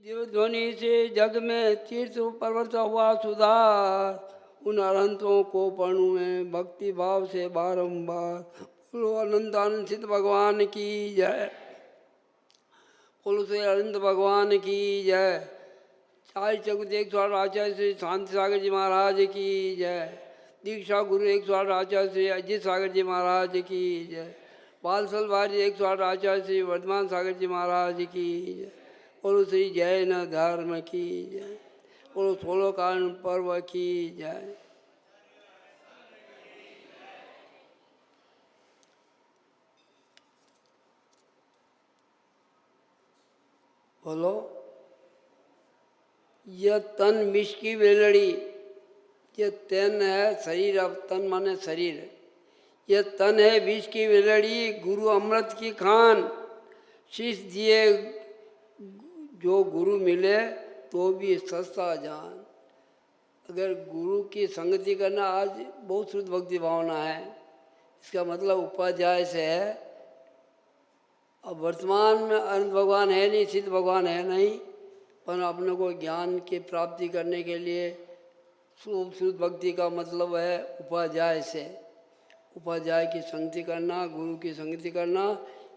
जीव ध्वनि से जग में तीर्थ पर्वत हुआ सुधार। उन अनंतों को पढ़ूं में भक्ति भाव से बारंबार। बोलो अनंतानंद सिद्ध भगवान की जय। बोलो श्री अनंत भगवान की जय। चाय चकुत 108 आचार्य श्री शांति सागर जी महाराज की जय। दीक्षा गुरु 108 आचार्य श्री अजित सागर जी महाराज की जय। बालसल भारी 108 आचार्य श्री वर्धमान सागर जी महाराज की जय। बोलो श्री जैन धर्म की जय। बोलो 16 कारण पर्व की जय। बोलो यह तन विष की वेलड़ी, यह तन है शरीर, अब तन माने शरीर। यह तन है विष की वेलड़ी, गुरु अमृत की खान। शीश दिए जो गुरु मिले तो भी सस्ता जान। अगर गुरु की संगति करना आज बहुत शुद्ध भक्ति भावना है, इसका मतलब उपाध्याय से है। अब वर्तमान में अनंत भगवान है नहीं, सिद्ध भगवान है नहीं, पर अपने को ज्ञान की प्राप्ति करने के लिए शुद्ध भक्ति का मतलब है उपाध्याय से। उपाध्याय की संगति करना, गुरु की संगति करना।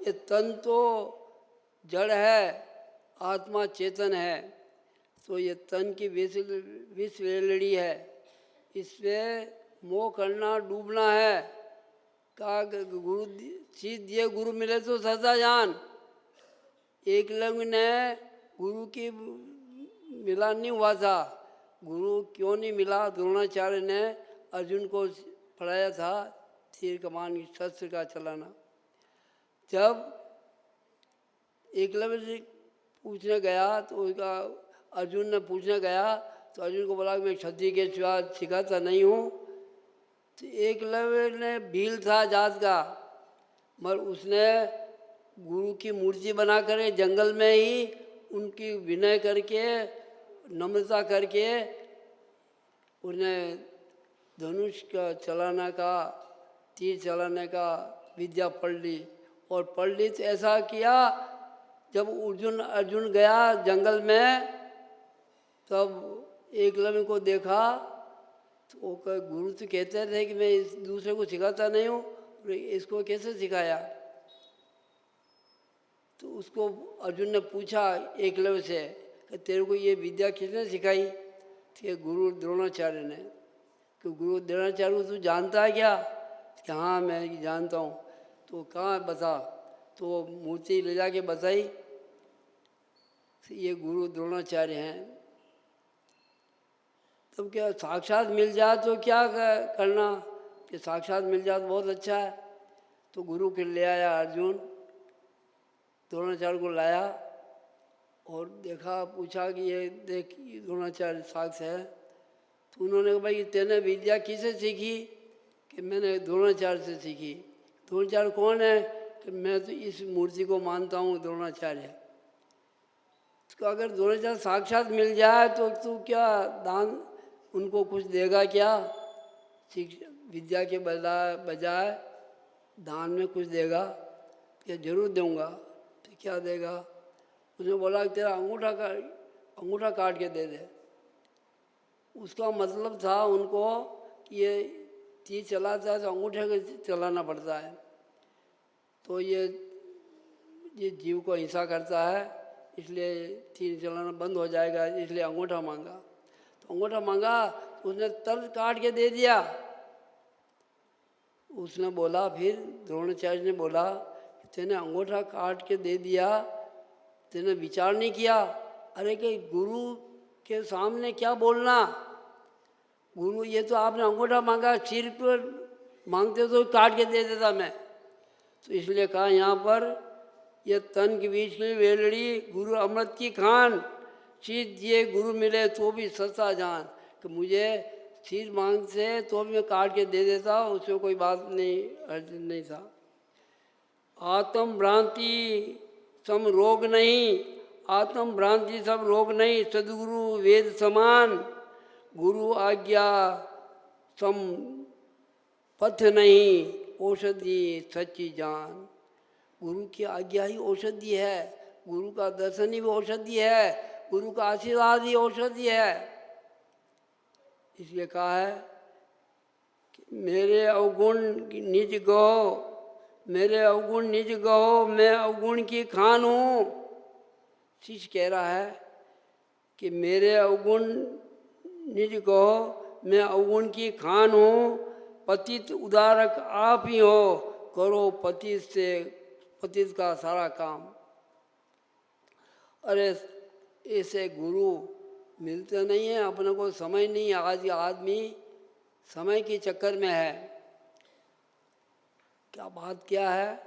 ये तन तो जड़ है, आत्मा चेतन है। तो ये तन की विष वेलड़ी है, इसमें मोह करना, डूबना है। कहा गुरु सीध दिए गुरु मिले तो सदा जान। एकलव्य ने गुरु की मिला नहीं हुआ था। गुरु क्यों नहीं मिला? द्रोणाचार्य ने अर्जुन को पढ़ाया था तीर कमान की शस्त्र का चलाना। जब एकलव्य से पूछने गया तो उसका अर्जुन ने पूछने गया तो अर्जुन को बोला कि मैं क्षत्रिय के सिवा सिखाता नहीं हूँ। तो एकलव्य ने भील था जात का, मगर उसने गुरु की मूर्ति बनाकर जंगल में ही उनकी विनय करके, नम्रता करके उन्हें धनुष का चलाना का, तीर चलाने का विद्या पढ़ ली। और पढ़ ली तो ऐसा किया, जब अर्जुन गया जंगल में, तब एकलव्य को देखा तो वो गुरु तो कहते थे कि मैं इस दूसरे को सिखाता नहीं हूँ, इसको कैसे सिखाया? तो उसको अर्जुन ने पूछा एकलव्य से कि तेरे को ये विद्या किसने सिखाई? कि गुरु द्रोणाचार्य ने। कि गुरु द्रोणाचार्य को तू जानता है क्या? कि हाँ मैं जानता हूँ। तो कहाँ बता? तो मूर्ति ले जाके बताई, ये गुरु द्रोणाचार्य हैं। तब क्या साक्षात मिल जाए तो क्या करना? कि साक्षात मिल जाए तो बहुत अच्छा है। तो गुरु के ले आया अर्जुन, द्रोणाचार्य को लाया और देखा, पूछा कि ये देख द्रोणाचार्य साक्ष है। तो उन्होंने कहा भाई तेने विद्या किसे सीखी? कि मैंने द्रोणाचार्य से सीखी। द्रोणाचार्य कौन है? कि मैं तो इस मूर्ति को मानता हूँ द्रोणाचार्य। तो अगर द्रोणाचार्य साक्षात मिल जाए तो तू क्या दान उनको कुछ देगा क्या? विद्या के बजाय दान में कुछ देगा? क्या जरूर दूंगा। तो क्या देगा? उसने बोला कि तेरा अंगूठा काट के दे दे। उसका मतलब था उनको कि ये तीर चलाता है तो अंगूठे को चलाना पड़ता है, तो ये जीव को हिंसा करता है, इसलिए तीर चलाना बंद हो जाएगा, इसलिए अंगूठा मांगा। तो अंगूठा मांगा तो उसने तुरंत काट के दे दिया। उसने बोला, फिर द्रोणाचार्य ने बोला तेने अंगूठा काट के दे दिया, तेने विचार नहीं किया? अरे कि गुरु के सामने क्या बोलना? गुरु ये तो आपने अंगूठा मांगा, सिर पर मांगते तो काट के दे देता मैं। तो इसलिए कहा यहाँ पर ये तन के बीच की वेलड़ी, गुरु अमृत की खान। चीज दिए गुरु मिले तो भी सस्ता जान। कि मुझे चीज मांगते तो भी मैं काट के दे देता, उसमें कोई बात नहीं, अर्ज नहीं था। आत्म भ्रांति सम रोग नहीं, आत्म भ्रांति सब रोग नहीं। सदगुरु वेद समान, गुरु आज्ञा सम पथ नहीं। औषधि सच्ची जान, गुरु की आज्ञा ही औषधि है, गुरु का दर्शन ही औषधि है, गुरु का आशीर्वाद ही औषधि है। इसलिए कहा है कि मेरे अवगुण निज गहो, मेरे अवगुण निज गहो, मैं अवगुण की खान हूँ। शिष्य कह रहा है कि मेरे अवगुण निज कहो, मैं अवगुण की खान हूँ। पतित उदारक आप ही हो, करो पतित से पतित का सारा काम। अरे ऐसे गुरु मिलते नहीं हैं, अपने को समय नहीं। आज आदमी समय के चक्कर में है। क्या बात क्या है,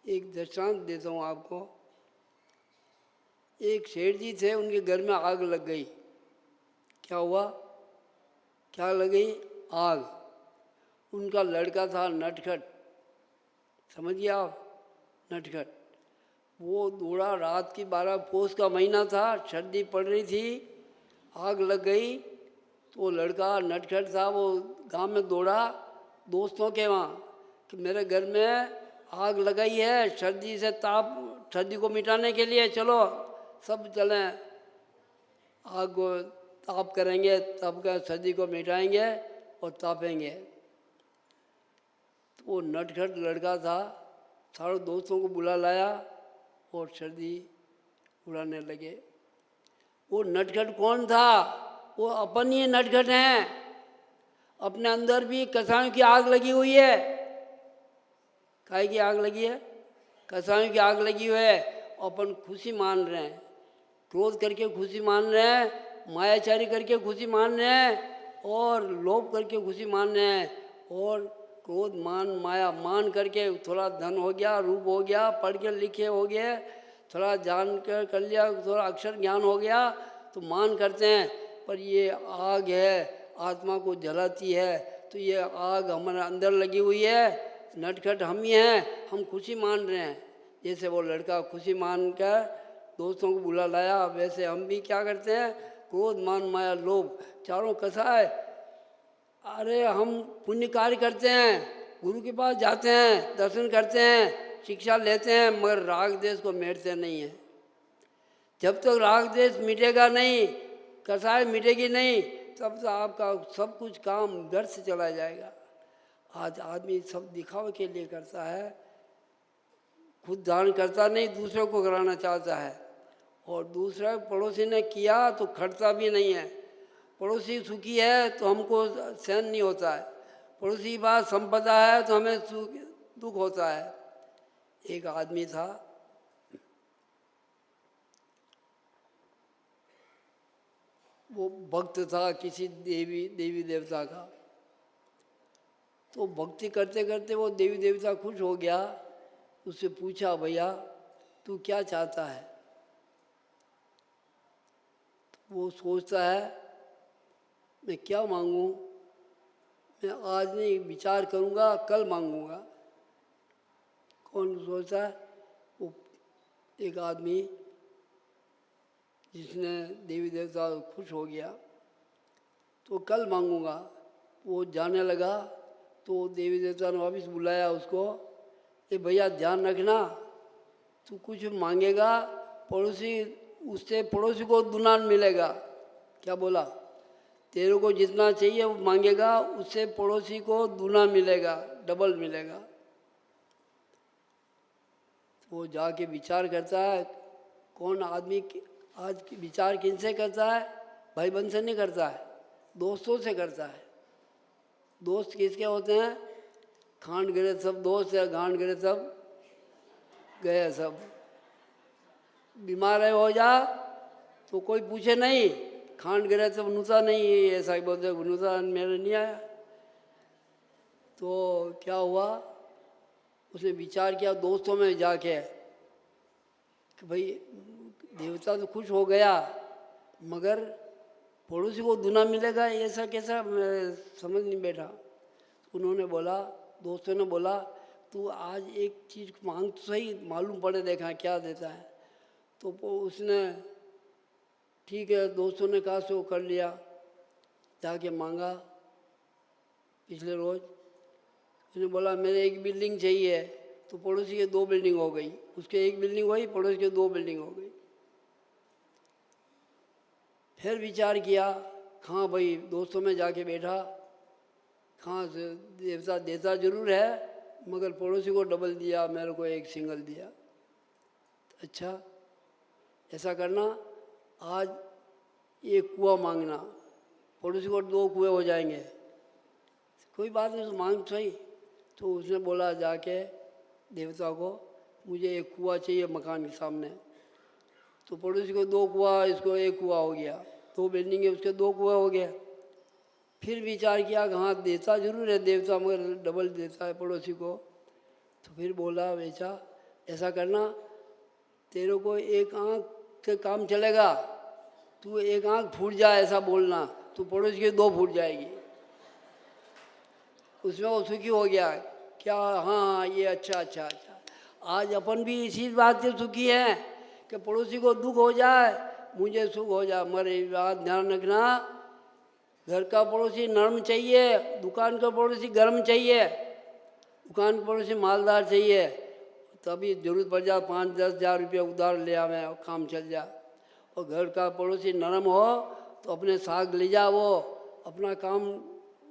एक दृष्टांत देता हूँ आपको। एक सेठ जी थे, उनके घर में आग लग गई। क्या हुआ? क्या लग गई? आग। उनका लड़का था नटखट, समझिए आप, नटखट। वो दौड़ा, रात की 12 पौष का महीना था, सर्दी पड़ रही थी, आग लग गई। तो वो लड़का नटखट था, वो गांव में दौड़ा दोस्तों के वहाँ कि मेरे घर में आग लगाई है, सर्दी से ताप, सर्दी को मिटाने के लिए चलो सब चलें, आग को ताप करेंगे, तब का सर्दी को मिटाएंगे और तापेंगे। तो वो नटखट लड़का था, सारे दोस्तों को बुला लाया और सर्दी उड़ाने लगे। वो नटखट कौन था? वो अपन ही नटखट हैं। अपने अंदर भी कसायों की आग लगी हुई है। काहे की आग लगी है? कसायों की आग लगी हुई है। अपन खुशी मान रहे हैं, क्रोध करके खुशी मान रहे हैं, मायाचारी करके खुशी मान रहे हैं, और लोभ करके खुशी मान रहे हैं, और क्रोध मान माया मान करके थोड़ा धन हो गया, रूप हो गया, पढ़ के लिखे हो गए, थोड़ा जान कर लिया, थोड़ा अक्षर ज्ञान हो गया तो मान करते हैं। पर ये आग है, आत्मा को जलाती है। तो ये आग हमारे अंदर लगी हुई है। नटखट हम ही हैं, हम खुशी मान रहे हैं। जैसे वो लड़का खुशी मान कर दोस्तों को बुला लाया, वैसे हम भी क्या करते हैं? क्रोध मान माया लोभ चारों कसाय। अरे हम पुण्य कार्य करते हैं, गुरु के पास जाते हैं, दर्शन करते हैं, शिक्षा लेते हैं, मगर राग देश को मिटते नहीं हैं। जब तक राग देश मिटेगा नहीं, कसाय मिटेगी नहीं, तब तक आपका सब कुछ काम व्यर्थ से चला जाएगा। आज आदमी सब दिखावे के लिए करता है, खुद दान करता नहीं, दूसरों को कराना चाहता है। और दूसरा पड़ोसी ने किया तो खटता भी नहीं है। पड़ोसी सुखी है तो हमको सहन नहीं होता है, पड़ोसी के पास संपदा है तो हमें दुख होता है। एक आदमी था, वो भक्त था किसी देवी देवता का। तो भक्ति करते करते वो देवी देवता खुश हो गया। उससे पूछा, भैया तू क्या चाहता है? वो सोचता है, मैं क्या मांगूं, मैं आज नहीं विचार करूंगा, कल मांगूंगा। कौन सोचता है? वो एक आदमी जिसने देवी देवता खुश हो गया, तो कल मांगूंगा। वो जाने लगा तो देवी देवता ने वापस बुलाया उसको, ए भैया ध्यान रखना, तू कुछ मांगेगा पड़ोसी, उससे पड़ोसी को दुना मिलेगा। क्या बोला? तेरे को जितना चाहिए वो मांगेगा, उससे पड़ोसी को दुना मिलेगा, डबल मिलेगा। वो जाके विचार करता है। कौन आदमी आज विचार किनसे करता है? भाई बहन से नहीं करता है, दोस्तों से करता है। दोस्त किसके होते हैं? खांड गिरे सब दोस्त है, गांड गिरे सब गए सब। बीमार है हो जा तो कोई पूछे नहीं, खांड गिरे सब नुता नहीं, ऐसा ही बोलते नुता मेरे नहीं आया। तो क्या हुआ, उसने विचार किया दोस्तों में जाके कि भाई देवता तो खुश हो गया, मगर पड़ोसी को दुना मिलेगा, ऐसा कैसा, समझ नहीं बैठा। उन्होंने बोला, दोस्तों ने बोला, तू आज एक चीज़ मांग तो सही, मालूम पड़े देखा क्या देता है। तो उसने ठीक है, दोस्तों ने कहा सो कर लिया। जाके मांगा पिछले रोज। उसने बोला मेरे एक बिल्डिंग चाहिए, तो पड़ोसी के 2 बिल्डिंग हो गई। उसके 1 बिल्डिंग हुई, पड़ोसी के 2 बिल्डिंग हो गई। फिर विचार किया, कहाँ भाई दोस्तों में जाके बैठा, कहाँ से देवता देता जरूर है, मगर पड़ोसी को डबल दिया, मेरे को एक सिंगल दिया। अच्छा, ऐसा करना, आज एक कुआं मांगना, पड़ोसी को 2 कुएं हो जाएंगे। कोई बात नहीं, तो मांग सही। तो उसने बोला जाके देवता को, मुझे एक कुआं चाहिए मकान के सामने। तो पड़ोसी को 2 कुआं, इसको 1 कुआं हो गया। 2 बिल्डिंग है, उसके 2 कुआं हो गया। फिर विचार किया कि हाँ देता जरूर है देवता, मगर डबल देता है पड़ोसी को। तो फिर बोला, बेचा ऐसा करना, तेरे को एक आँख से काम चलेगा, तू एक आँख फूट जाए ऐसा बोलना, तो पड़ोसी की 2 फूट जाएगी। उसमें वो सुखी हो गया। क्या? हाँ ये अच्छा अच्छा अच्छा। आज अपन भी इसी बात से सुखी हैं कि पड़ोसी को दुख हो जाए, मुझे सुख हो जाए। मरे बात ध्यान रखना, घर का पड़ोसी नरम चाहिए, दुकान का पड़ोसी गर्म चाहिए। दुकान का पड़ोसी मालदार चाहिए, तभी जरूरत पड़ जाए 5-10 हज़ार रुपया उधार ले आवे और काम चल जाए। और घर का पड़ोसी नरम हो तो अपने साग ले जा, वो अपना काम,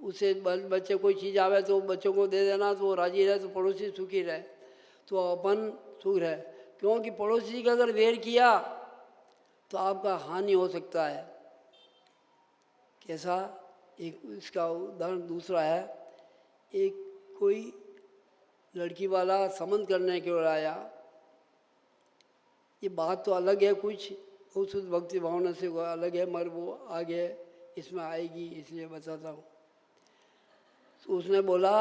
उसे बच्चे कोई चीज़ आवे तो बच्चों को दे देना, तो वो राजी रहे, तो पड़ोसी सुखी रहे, तो अपन सुख रहे। क्योंकि पड़ोसी का अगर वेर किया तो आपका हानि हो सकता है। कैसा? एक इसका उदाहरण दूसरा है। एक कोई लड़की वाला संबंध करने के लिए आया। ये बात तो अलग है, कुछ बहुत शुद्ध भक्ति भावना से वो अलग है, मगर वो आगे इसमें आएगी, इसलिए बताता हूँ। तो उसने बोला,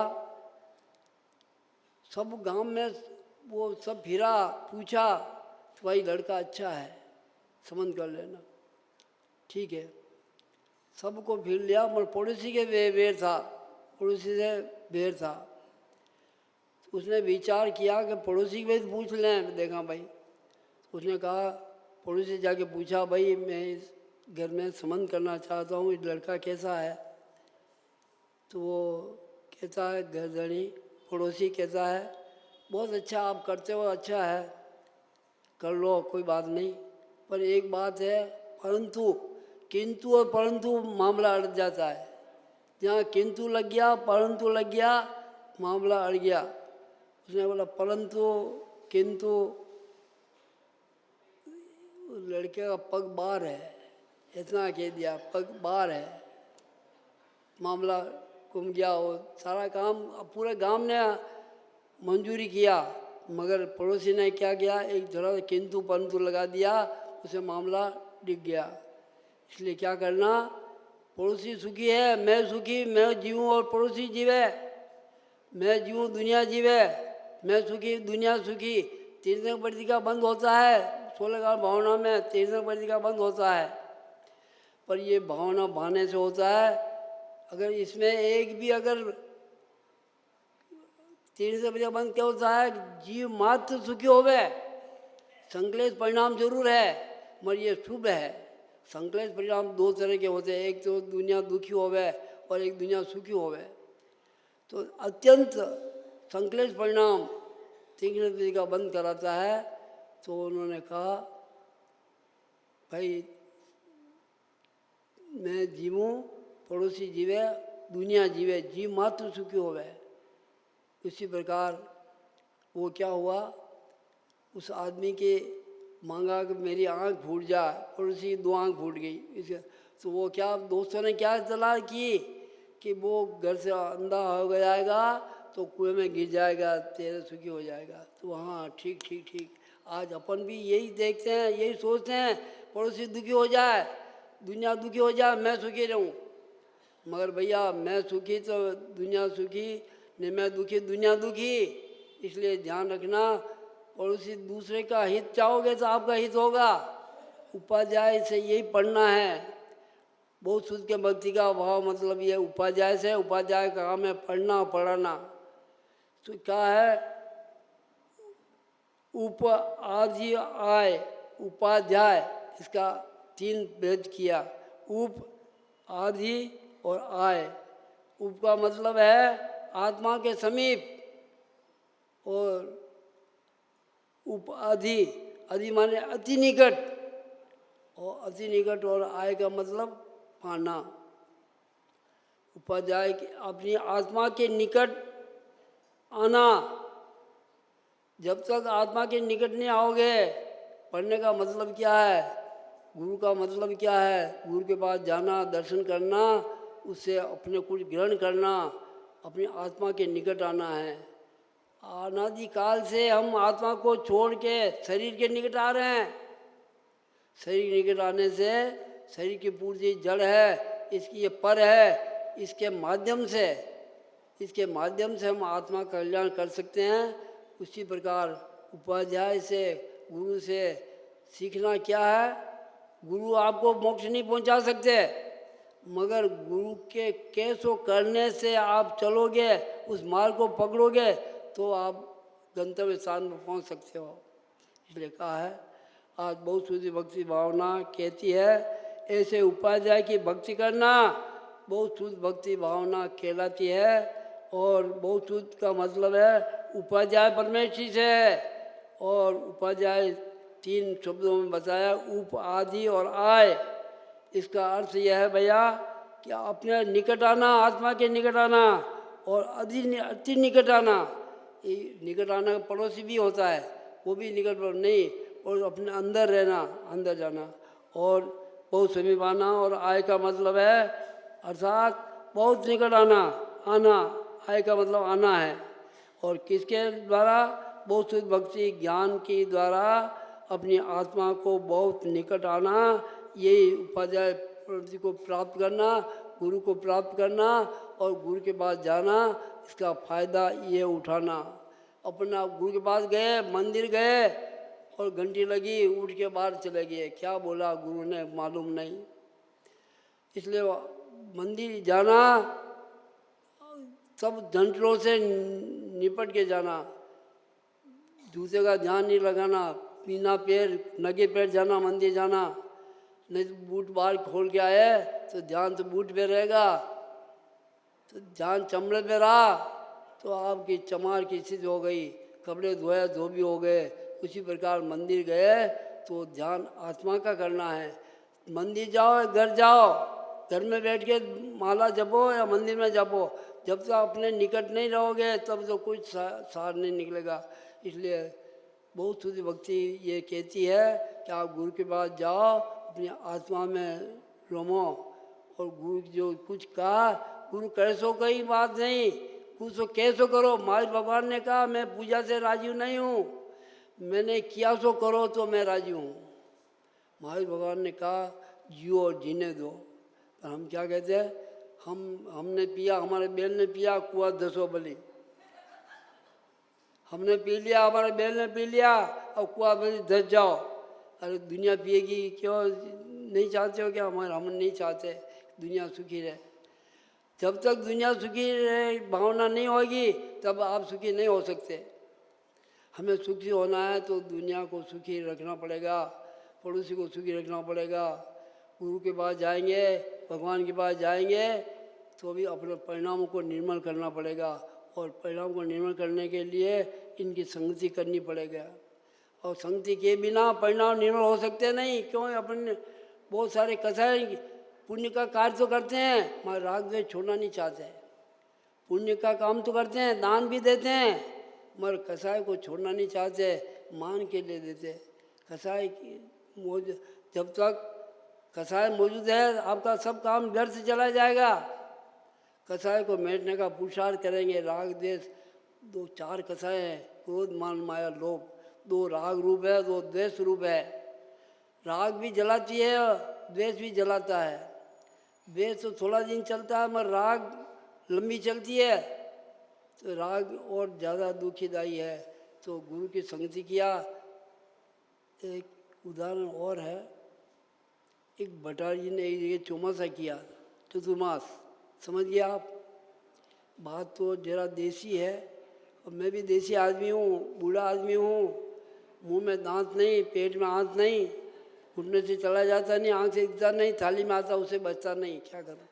सब गांव में वो सब फिरा, पूछा तो भाई लड़का अच्छा है, संबंध कर लेना। ठीक है, सबको फिर लिया, मगर पड़ोसी के बेर था, पड़ोसी से बेर था। तो उसने विचार किया कि पड़ोसी के भी पूछ लें, देखा भाई। उसने कहा, पड़ोसी जाके पूछा, भाई मैं इस घर में संबंध करना चाहता हूँ, इस लड़का कैसा है? तो वो कहता है, घरधनी पड़ोसी कहता है, बहुत अच्छा आप करते हो, अच्छा है, कर लो, कोई बात नहीं। पर एक बात है, परंतु, किंतु और परंतु मामला अड़ जाता है। जहाँ किंतु लग गया, परंतु लग गया, मामला अड़ गया। उसने बोला, परंतु किंतु लड़के का पग बाहर है, इतना कह दिया, पग बाहर है, मामला घूम गया। वो सारा काम पूरे गांव ने मंजूरी किया, मगर पड़ोसी ने क्या किया, एक जरा किंतु परंतु लगा दिया, उसे मामला डिग गया। इसलिए क्या करना, पड़ोसी सुखी है, मैं सुखी, मैं जीऊँ और पड़ोसी जीवे, मैं जीऊँ दुनिया जीवे, मैं सुखी दुनिया सुखी। तीर्थंकर प्रतिका बंद होता है 16 भावना में, तीर्थंकर प्रतिका बंद होता है, पर ये भावना बहाने से होता है। अगर इसमें एक भी अगर तीर्थंकर प्रतिका बंद क्या होता है, जीव मात्र सुखी होवे, संकलेश परिणाम जरूर है, मगर ये शुभ है। संकलेश परिणाम 2 तरह के होते हैं, एक तो दुनिया दुखी होवे और एक दुनिया सुखी होवे। तो अत्यंत संकलेश परिणाम तीर्थंकर प्रतिका बंद कराता है। तो उन्होंने कहा, भाई मैं जीवूँ, पड़ोसी जीवे, दुनिया जीवे, जीव मात्र सुखी होवे। उसी प्रकार वो क्या हुआ, उस आदमी के मांगा कि मेरी आँख फूट जाए, पड़ोसी की 2 आँख फूट गई। इसके तो वो क्या, दोस्तों ने क्या सलाह की कि वो घर से अंधा हो जाएगा तो कुएं में गिर जाएगा, तेरे सुखी हो जाएगा। तो हाँ ठीक ठीक ठीक, आज अपन भी यही देखते हैं, यही सोचते हैं, पड़ोसी दुखी हो जाए, दुनिया दुखी हो जाए, मैं सुखी रहूं। मगर भैया मैं सुखी तो दुनिया सुखी नहीं, मैं दुखी दुनिया दुखी। इसलिए ध्यान रखना, पड़ोसी दूसरे का हित चाहोगे तो आपका हित होगा। उपाध्याय से यही पढ़ना है। बहुत शुद्ध के भक्ति का भाव मतलब ये उपाध्याय से, उपाध्याय का काम है पढ़ना पढ़ाना। तो क्या है, उप आदि आय उपाध्याय, इसका 3 भेद किया, उप आदि और आय। उप का मतलब है आत्मा के समीप, और उप आदि, आदि माने अति निकट, और अति निकट और आय का मतलब पाना। उपाध्याय अपनी आत्मा के निकट आना। जब तक आत्मा के निकट नहीं आओगे, पढ़ने का मतलब क्या है, गुरु का मतलब क्या है, गुरु के पास जाना, दर्शन करना, उससे अपने कुछ ग्रहण करना, अपनी आत्मा के निकट आना है। अनादिकाल से हम आत्मा को छोड़ के शरीर के निकट आ रहे हैं। शरीर के निकट आने से शरीर की पूर्ति जड़ है, इसकी ये पर है, इसके माध्यम से हम आत्मा का कल्याण कर सकते हैं। उसी प्रकार उपाध्याय से, गुरु से सीखना क्या है, गुरु आपको मोक्ष नहीं पहुंचा सकते, मगर गुरु के कैसो करने से आप चलोगे, उस मार्ग को पकड़ोगे तो आप गंतव्य स्थान पर पहुंच सकते हो। इसलिए कहा है, आज बहुत शुद्ध भक्ति भावना कहती है, ऐसे उपाध्याय की भक्ति करना बहुत शुद्ध भक्ति भावना कहलाती है। और बहुत शुद्ध का मतलब है उपाध्याय परमेश्वरी से है। और उपाध्याय 3 शब्दों में बताया, उप, आदि और आय। इसका अर्थ यह है भैया कि अपने निकट आना, आत्मा के निकट आना, और अति निकट आना। निकट आना पड़ोसी भी होता है, वो भी निकट पर नहीं, और अपने अंदर रहना, अंदर जाना। और बहुत समीप आना, और आय का मतलब है अर्थात बहुत निकट आना। आय का मतलब आना है। और किसके द्वारा, बहुत शुद्ध भक्ति ज्ञान के द्वारा अपनी आत्मा को बहुत निकट आना, यही उपाध्याय प्रवृत्ति को प्राप्त करना, गुरु को प्राप्त करना और गुरु के पास जाना, इसका फायदा ये उठाना। अपना गुरु के पास गए, मंदिर गए और घंटी लगी, उठ के बाहर चले गए, क्या बोला गुरु ने मालूम नहीं। इसलिए मंदिर जाना, सब झंझटों से निपट के जाना, दूसरे का ध्यान नहीं लगाना, बिना पैर नंगे पैर जाना, मंदिर जाना, नहीं तो बूट बाहर खोल के आए तो ध्यान तो बूट पे रहेगा, तो ध्यान चमड़े पे रहा तो आपकी चमार की स्थिति हो गई, कपड़े धोए धोबी हो गए। उसी प्रकार मंदिर गए तो ध्यान आत्मा का करना है। मंदिर जाओ, घर जाओ, घर में बैठ के माला जपो या मंदिर में जपो, जब तक अपने निकट नहीं रहोगे तब तो कुछ सार नहीं निकलेगा। इसलिए बहुत शुद्ध भक्ति ये कहती है कि आप गुरु के पास जाओ, अपनी आत्मा में रमो, और गुरु जो कुछ कहा, गुरु कैसो कही बात नहीं, कुछ तो कैसो करो। महावीर भगवान ने कहा, मैं पूजा से राजी नहीं हूँ, मैंने किया सो करो तो मैं राजी हूँ। महावीर भगवान ने कहा, जियो और जीने दो। पर हम क्या कहते हैं, हमने पिया, हमारे बेल ने पिया, कुआ दसो बली। हमने पी लिया, हमारे बेल ने पी लिया, और कुआ बली धस जाओ। अरे दुनिया पिएगी, क्यों नहीं चाहते हो क्या? हम नहीं चाहते दुनिया सुखी रहे। जब तक दुनिया सुखी रहे भावना नहीं होगी तब आप सुखी नहीं हो सकते। हमें सुखी होना है तो दुनिया को सुखी रखना पड़ेगा, पड़ोसी को सुखी रखना पड़ेगा। गुरु के पास जाएंगे, भगवान के पास जाएंगे तो भी अपने परिणामों को निर्मल करना पड़ेगा, और परिणाम को निर्मल करने के लिए इनकी संगति करनी पड़ेगा। और संगति के बिना परिणाम निर्मल हो सकते नहीं। क्यों? अपन बहुत सारे कसाई पुण्य का कार्य तो करते हैं, मगर राग द्वेष छोड़ना नहीं चाहते। पुण्य का काम तो करते हैं, दान भी देते हैं, मगर कसाई को छोड़ना नहीं चाहते, मान के लिए देते। कसाई की जब तक कसाई मौजूद है आपका सब काम व्यर्थ चला जाएगा। कसाई को मेटने का पुरुषार्थ करेंगे। राग द्वेष 4 कसाय हैं, क्रोध मान माया लोभ। 2 राग रूप है, 2 द्वेष रूप है। राग भी जलाती है, द्वेष भी जलाता है। द्वेष तो थोड़ा दिन चलता है, मगर राग लंबी चलती है, तो राग और ज़्यादा दुखीदायी है। तो गुरु की संगति किया। एक उदाहरण और है, एक भट्टार जी ने एक जगह चौमासा किया, चतुर्मास। समझ गया आप? बात तो जरा देसी है, और मैं भी देसी आदमी हूँ, बूढ़ा आदमी हूँ। मुंह में दांत नहीं, पेट में हाथ नहीं, घुटने से चला जाता नहीं, आँख से दिखता नहीं, थाली में आता उसे बचता नहीं, क्या करूँ?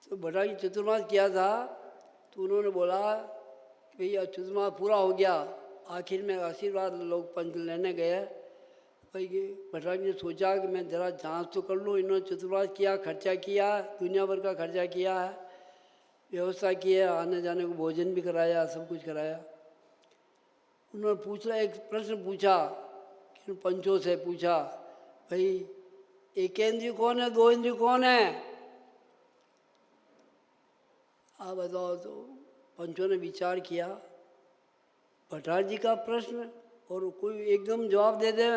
तो भट्टार जी चतुर्मास किया था, तो उन्होंने बोला कि भैया चतुर्मास पूरा हो गया। आखिर में आशीर्वाद लोग पंच लेने गए, भाई भट्टाचार्य ने सोचा कि मैं ज़रा जांच तो कर लूँ, इन्होंने चतुर्मास किया, खर्चा किया, दुनिया भर का खर्चा किया है, व्यवस्था की है, आने जाने को भोजन भी कराया, सब कुछ कराया। उन्होंने पूछा, एक प्रश्न पूछा, पंचों से पूछा, भाई एक इंद्रिय कौन है, दो इंद्रिय कौन है, आप बताओ। तो पंचों ने विचार किया, भट्टाचार्य जी का प्रश्न, और कोई एकदम जवाब दे दे,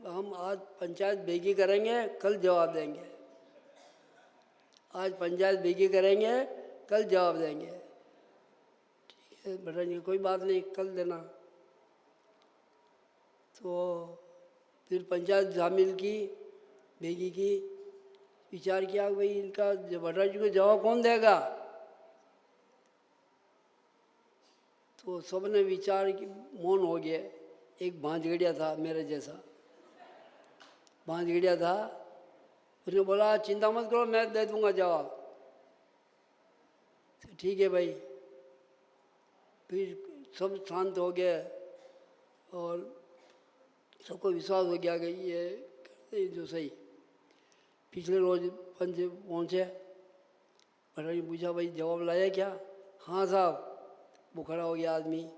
हम आज पंचायत बेगी करेंगे, कल जवाब देंगे, आज पंचायत बेगी करेंगे, कल जवाब देंगे। ठीक है भट्टाचार्य जी, कोई बात नहीं, कल देना। तो फिर पंचायत शामिल की, बेगी की, विचार किया कि भाई इनका भट्टाचार्य जी को जवाब कौन देगा। तो सबने विचार की मौन हो गए। एक भांजगड़िया था मेरे जैसा, भांजगड़िया था, उसने बोला चिंता मत करो, मैं दे दूंगा जवाब। तो ठीक है भाई। फिर सब शांत हो गए और सबको विश्वास हो गया कि ये करते जो सही। पिछले रोज पंच पहुँचे, भट्टाचार्य ने पूछा भाई जवाब लाया क्या। हाँ साहब। वो खड़ा हो गया आदमी,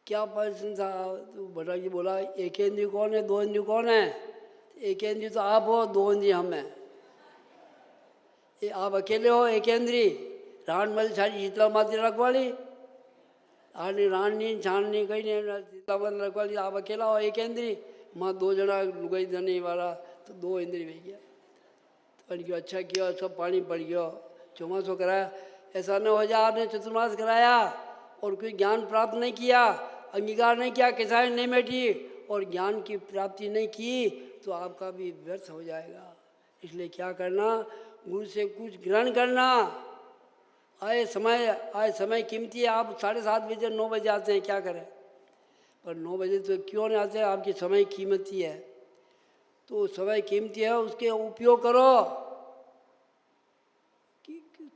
क्या प्रश्न था। तो भट्टाचार्य जी बोला एक इंद्रिय कौन है, दो इंद्रिय कौन है। एक इंद्रिय तो आप हो, दो इंद्रिय हम हैं। आप अकेले हो एक इंद्रिय, राण मल छाड़ी शीतला माती रखवाली, आनी राणी छाणी कहीं नहीं, शीतला माती रखवाली, आप अकेला हो एक इंद्रिय, माँ दो जना लुगाई धनी वाला, तो दो इंद्रिय में गया। तो पढ़ गया, अच्छा किया, सब पानी पड़ गया, चौमासो कराया। ऐसा न हो जाए आपने चतुर्मास कराया और कोई ज्ञान प्राप्त नहीं किया, अंगीकार नहीं किया, किसाई नहीं बैठी और ज्ञान की प्राप्ति नहीं की, तो आपका भी व्यर्थ हो जाएगा। इसलिए क्या करना, गुरु से कुछ ग्रहण करना। आए समय कीमती है। आप 7:30 बजे 9 बजे आते हैं, क्या करें। पर 9 बजे तो क्यों नहीं आते, आपकी समय कीमती है। तो समय कीमती है, उसके उपयोग करो।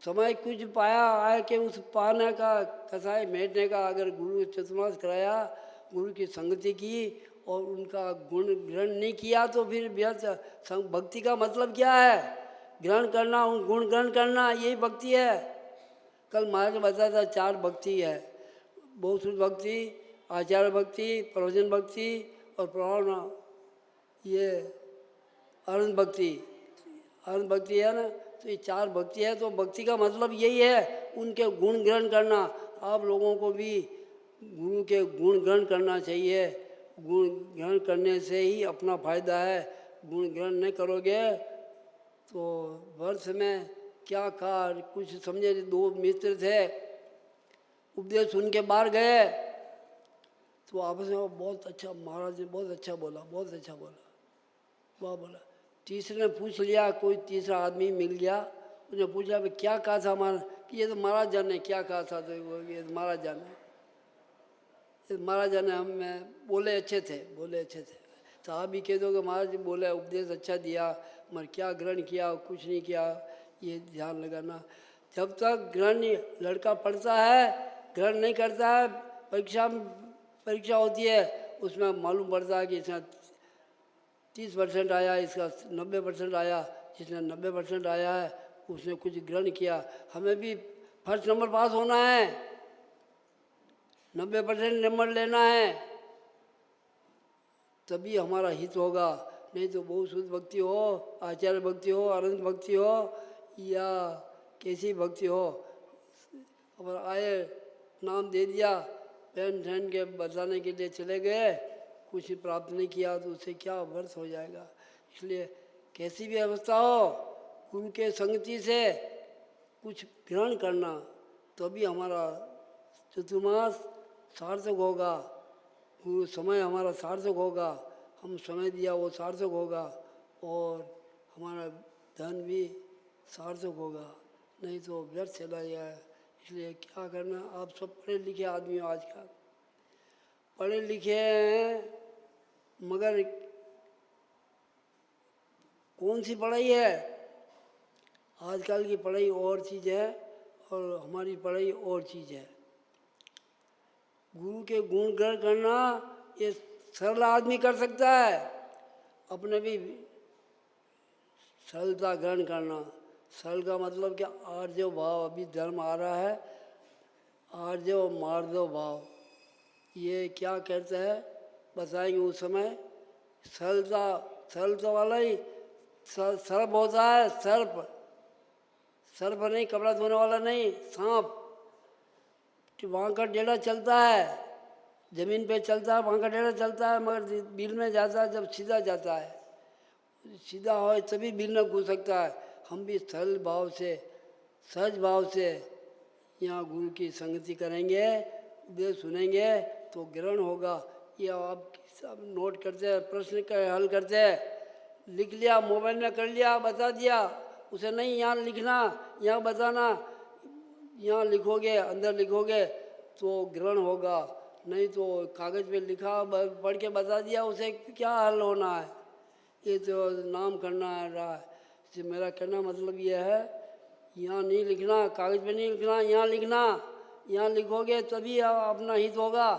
समय कुछ पाया आए कि उस पाने का कसाय मेटने का, अगर गुरु चतुर्मास कराया, गुरु की संगति की और उनका गुण ग्रहण नहीं किया तो फिर व्यर्थ। भक्ति का मतलब क्या है, ग्रहण करना, उन गुण ग्रहण करना, यही भक्ति है। कल महाराज ने बताया था 4 भक्ति है, बहुत भक्ति, आचार्य भक्ति, प्रवचन भक्ति और प्रभाव, ये आनंद भक्ति। आनंद भक्ति है ना, तो ये 4 भक्ति है। तो भक्ति का मतलब यही है, उनके गुण ग्रहण करना। आप लोगों को भी गुरु के गुण ग्रहण करना चाहिए। गुण ग्रहण करने से ही अपना फायदा है। गुण ग्रहण नहीं करोगे तो वर्ष में क्या कार कुछ समझे। 2 मित्र थे, उपदेश सुन के बाहर गए, तो आपस में बहुत अच्छा, महाराज ने बहुत अच्छा बोला, बहुत अच्छा बोला, वाह बोला। तीसरे ने पूछ लिया, कोई तीसरा आदमी मिल गया, उसने पूछा भाई क्या कहा था हमारा, कि ये तो महाराज जान ने क्या कहा था। तो वो ये महाराज जान ने, महाराज जान ने हमें बोले अच्छे थे, बोले अच्छे थे। तो आप भी कह दो कि महाराज बोले, उपदेश अच्छा दिया, मगर क्या ग्रहण किया, कुछ नहीं किया, ये ध्यान लगाना। जब तक ग्रहण लड़का पढ़ता है, ग्रहण नहीं करता है, परीक्षा होती है, उसमें मालूम पड़ता है कि इसमें 30% आया, इसका 90% आया। जिसने 90% आया है उसने कुछ ग्रहण किया। हमें भी फर्स्ट नंबर पास होना है, 90% नंबर लेना है, तभी हमारा हित होगा। नहीं तो बहुत शुद्ध भक्ति हो, आचार्य भक्ति हो, आनंद भक्ति हो या कैसी भक्ति हो, अब आए नाम दे दिया, पेन ठहन के बताने के लिए चले गए, कुछ प्राप्त नहीं किया, तो उससे क्या व्यर्थ हो जाएगा। इसलिए कैसी भी अवस्था हो, गुरु के संगति से कुछ ग्रहण करना, तभी हमारा चतुर्मास सार्थक होगा। गुरु समय हमारा सार्थक होगा, हम समय दिया वो सार्थक होगा, और हमारा धन भी सार्थक होगा। नहीं तो व्यर्थ चला जाए। इसलिए क्या करना, आप सब पढ़े लिखे आदमी हो, आजकल पढ़े लिखे हैं, मगर कौन सी पढ़ाई है। आजकल की पढ़ाई और चीज़ है और हमारी पढ़ाई और चीज़ है। गुरु के गुण ग्रहण करना, ये सरल आदमी कर सकता है। अपने भी सरलता ग्रहण करना। सरल का मतलब क्या? आर्जव भाव। अभी धर्म आ रहा है, आर्जव मार्जव भाव। ये क्या कहते हैं बताएंगे उस समय। सरलता, सरलता वाला ही सर्प होता है। सर्प, सर्प नहीं, कपड़ा धोने वाला नहीं, सांप। वहाँ का डेढ़ा चलता है, जमीन पे चलता है, वहाँ का डेढ़ा चलता है, मगर बिल में जाता है जब सीधा जाता है। सीधा हो तभी बिल में घुस सकता है। हम भी सरल भाव से, सहज भाव से यहाँ गुरु की संगति करेंगे, उपदेश सुनेंगे तो ग्रहण होगा। ये आप सब नोट करते हैं, प्रश्न का हल करते हैं, लिख लिया, मोबाइल में कर लिया, बता दिया। उसे नहीं यहाँ लिखना, यहाँ बताना। यहाँ लिखोगे, अंदर लिखोगे तो ग्रहण होगा। नहीं तो कागज़ पे लिखा, पढ़ के बता दिया, उसे क्या हल होना है। ये तो नाम करना है रहा है। इससे मेरा कहना मतलब ये है, यहाँ नहीं लिखना, कागज़ पे नहीं लिखना, यहाँ लिखना। यहाँ लिखोगे तभी अपना हित होगा,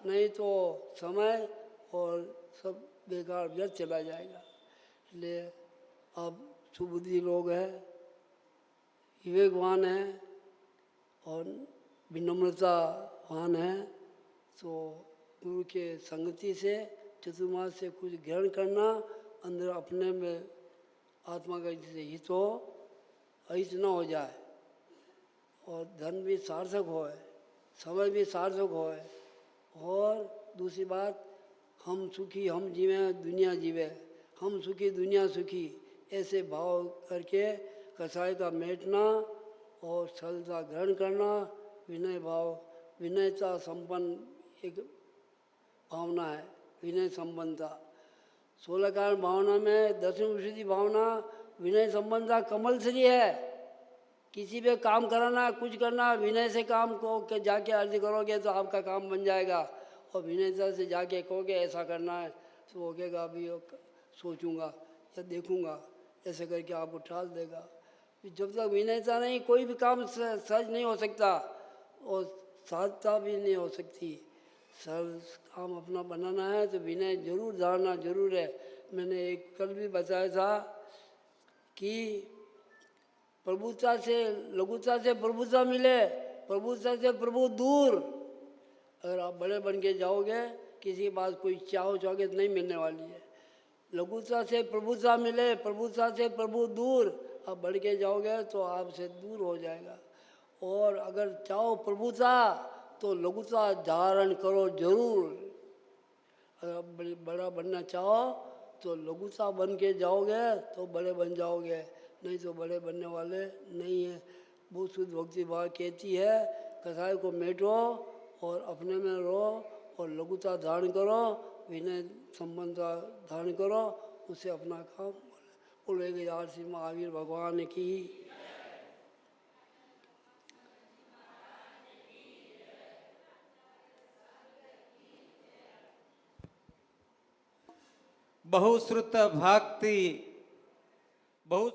नहीं तो समय और सब बेकार व्यर्थ चला जाएगा। इसलिए आप सुबुद्धि लोग हैं, विवेकवान हैं और विनम्रतावान हैं, तो गुरु के संगति से, चतुर्मास से कुछ ग्रहण करना, अंदर अपने में आत्मा का जिससे हित हो, अहित न हो जाए, और धन भी सार्थक होए, समय भी सार्थक होए। और दूसरी बात, हम सुखी हम जीवे, दुनिया जीवे। हम सुखी दुनिया सुखी, ऐसे भाव करके कसाई का मेटना और सरलता ग्रहण करना, विनय भाव, विनयता संपन्न एक भावना है, विनय संपन्नता। 16 कारण भावना में 10वीं विशुद्धि भावना विनय संपन्नता कंपल्सरी है। किसी पे काम कराना, कुछ करना, विनय से काम को जाके अर्ज करोगे तो आपका काम बन जाएगा। और विनयता से जाके कहोगे ऐसा करना है तो वो कहेगा अभी सोचूंगा या देखूंगा, ऐसे करके आपको टाल देगा। जब तक विनयता नहीं, कोई भी काम सहज नहीं हो सकता और साधता भी नहीं हो सकती। सरल काम अपना बनाना है तो विनय जरूर धारना जरूर है। मैंने एक कल भी बताया था कि प्रभुता से लघुता से प्रभुता मिले, प्रभुता से प्रभु दूर। अगर आप बड़े बन के जाओगे, किसी के पास कोई चाहोगे तो नहीं मिलने वाली है। लघुता से प्रभुता मिले, प्रभुता से प्रभु दूर। आप बढ़ के जाओगे तो आपसे दूर हो जाएगा। और अगर चाहो प्रभुता तो लघुता धारण करो जरूर। अगर आप बड़ा बनना चाहो तो लघुता बन के जाओगे तो बड़े बन जाओगे, नहीं तो बड़े बनने वाले नहीं है। बहुत शुद्ध भक्ति भाव कहती है, कसाई को मेटो और अपने में रहो और लघुता धारण करो, विनय संबंधता धारण करो, उससे अपना काम बोलेगे। यार श्री महावीर भगवान की। बहुश्रुत भक्ति बहु